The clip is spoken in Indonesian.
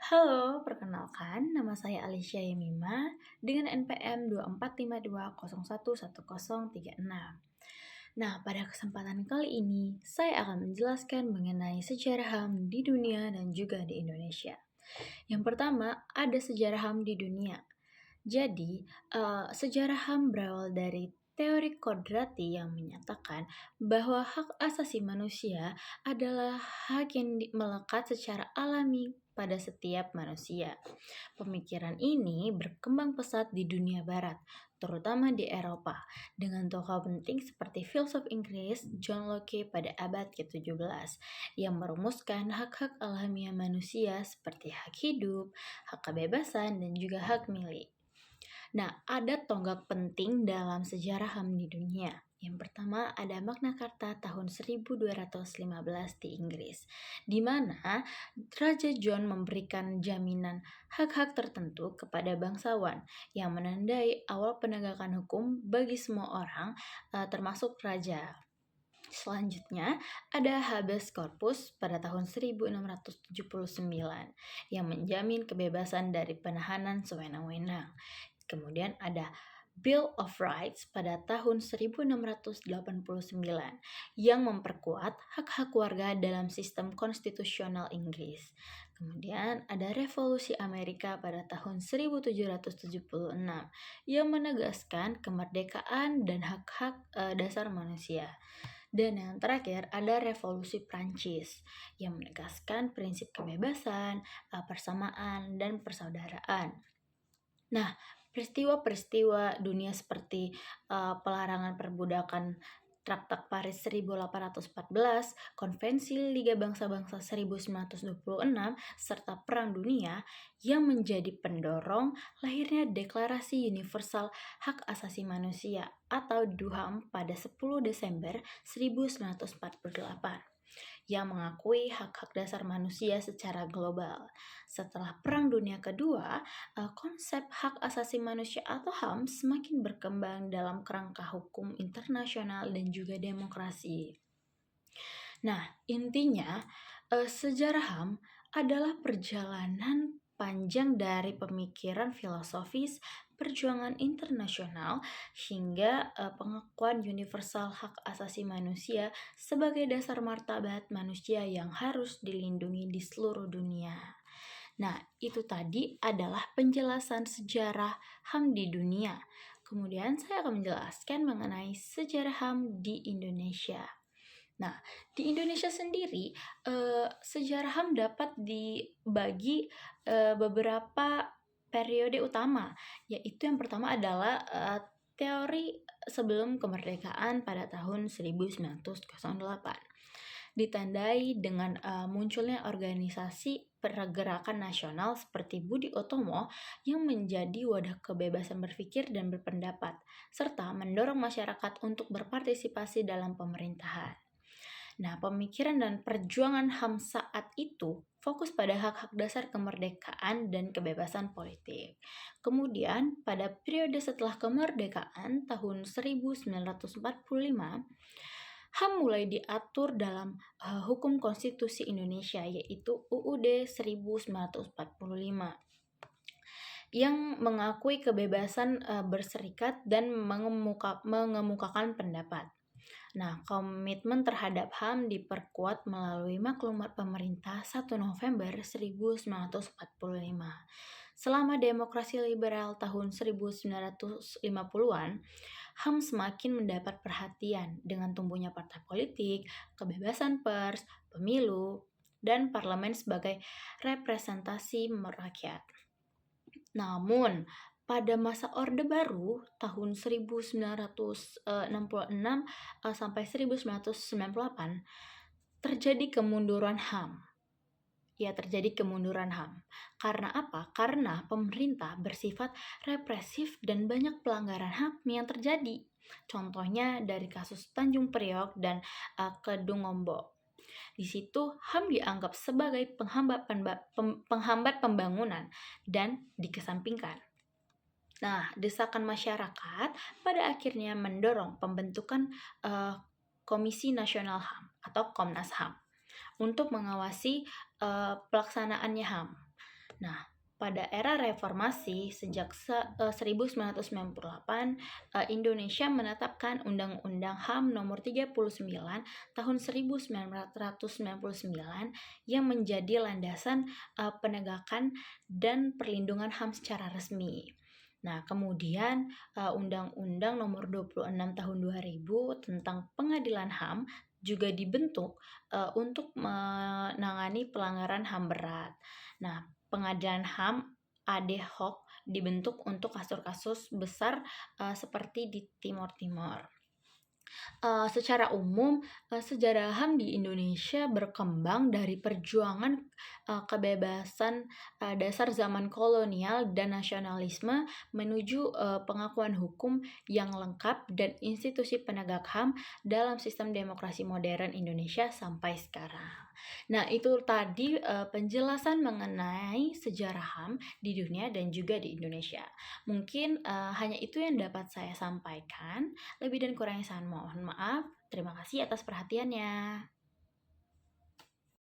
Halo, perkenalkan nama saya Alicia Yemima dengan NPM 2452011036. Nah, pada kesempatan kali ini saya akan menjelaskan mengenai sejarah HAM di dunia dan juga di Indonesia. Yang pertama, ada sejarah HAM di dunia. Jadi, sejarah HAM berawal dari teori kodrati yang menyatakan bahwa hak asasi manusia adalah hak yang melekat secara alami pada setiap manusia. Pemikiran ini berkembang pesat di dunia barat, terutama di Eropa, dengan tokoh penting seperti filsuf Inggris John Locke pada abad ke-17 yang merumuskan hak-hak alamiah manusia seperti hak hidup, hak kebebasan, dan juga hak milik. Nah, ada tonggak penting dalam sejarah HAM di dunia. Yang pertama ada Magna Carta tahun 1215 di Inggris, di mana Raja John memberikan jaminan hak-hak tertentu kepada bangsawan yang menandai awal penegakan hukum bagi semua orang, termasuk raja. Selanjutnya, ada habeas corpus pada tahun 1679 yang menjamin kebebasan dari penahanan sewenang-wenang. Kemudian ada Bill of Rights pada tahun 1689 yang memperkuat hak-hak warga dalam sistem konstitusional Inggris. Kemudian ada Revolusi Amerika pada tahun 1776 yang menegaskan kemerdekaan dan hak-hak dasar manusia. Dan yang terakhir ada Revolusi Prancis yang menegaskan prinsip kebebasan, persamaan, dan persaudaraan. Nah, peristiwa-peristiwa dunia seperti pelarangan perbudakan Traktat Paris 1814, Konvensi Liga Bangsa-Bangsa 1926, serta Perang Dunia yang menjadi pendorong lahirnya Deklarasi Universal Hak Asasi Manusia atau DUHAM pada 10 Desember 1948 yang mengakui hak-hak dasar manusia secara global. Setelah Perang Dunia Kedua, konsep hak asasi manusia atau HAM semakin berkembang dalam kerangka hukum internasional dan juga demokrasi. Nah, intinya sejarah HAM adalah perjalanan panjang dari pemikiran filosofis, perjuangan internasional, hingga pengakuan universal hak asasi manusia sebagai dasar martabat manusia yang harus dilindungi di seluruh dunia. Nah, itu tadi adalah penjelasan sejarah HAM di dunia. Kemudian saya akan menjelaskan mengenai sejarah HAM di Indonesia. Nah, di Indonesia sendiri, sejarah HAM dapat dibagi beberapa periode utama, yaitu yang pertama adalah teori sebelum kemerdekaan pada tahun 1908. Ditandai dengan munculnya organisasi pergerakan nasional seperti Budi Utomo yang menjadi wadah kebebasan berpikir dan berpendapat, serta mendorong masyarakat untuk berpartisipasi dalam pemerintahan. Nah, pemikiran dan perjuangan HAM saat itu fokus pada hak-hak dasar kemerdekaan dan kebebasan politik. Kemudian, pada periode setelah kemerdekaan tahun 1945, HAM mulai diatur dalam hukum konstitusi Indonesia, yaitu UUD 1945 yang mengakui kebebasan berserikat dan mengemukakan pendapat. Nah, komitmen terhadap HAM diperkuat melalui maklumat pemerintah 1 November 1945. Selama demokrasi liberal tahun 1950-an, HAM semakin mendapat perhatian dengan tumbuhnya partai politik, kebebasan pers, pemilu, dan parlemen sebagai representasi rakyat. Namun, pada masa Orde Baru tahun 1966 sampai 1998 terjadi kemunduran HAM. Terjadi kemunduran HAM. Karena apa? Karena pemerintah bersifat represif dan banyak pelanggaran HAM yang terjadi. Contohnya dari kasus Tanjung Priok dan Kedung Ombok. Di situ HAM dianggap sebagai penghambat pembangunan dan dikesampingkan. Nah, desakan masyarakat pada akhirnya mendorong pembentukan Komisi Nasional HAM atau Komnas HAM untuk mengawasi pelaksanaannya HAM. Nah, pada era reformasi sejak 1998, Indonesia menetapkan Undang-Undang HAM Nomor 39 Tahun 1999 yang menjadi landasan penegakan dan perlindungan HAM secara resmi. Nah, kemudian Undang-Undang Nomor 26 Tahun 2000 tentang Pengadilan HAM juga dibentuk untuk menangani pelanggaran HAM berat. Nah, Pengadilan HAM ad hoc dibentuk untuk kasus-kasus besar seperti di Timur Timur. Secara umum, sejarah HAM di Indonesia berkembang dari perjuangan kebebasan dasar zaman kolonial dan nasionalisme menuju pengakuan hukum yang lengkap dan institusi penegak HAM dalam sistem demokrasi modern Indonesia sampai sekarang. Nah, itu tadi penjelasan mengenai sejarah HAM di dunia dan juga di Indonesia. Mungkin hanya itu yang dapat saya sampaikan. Lebih dan kurangnya saya mohon maaf. Terima kasih atas perhatiannya.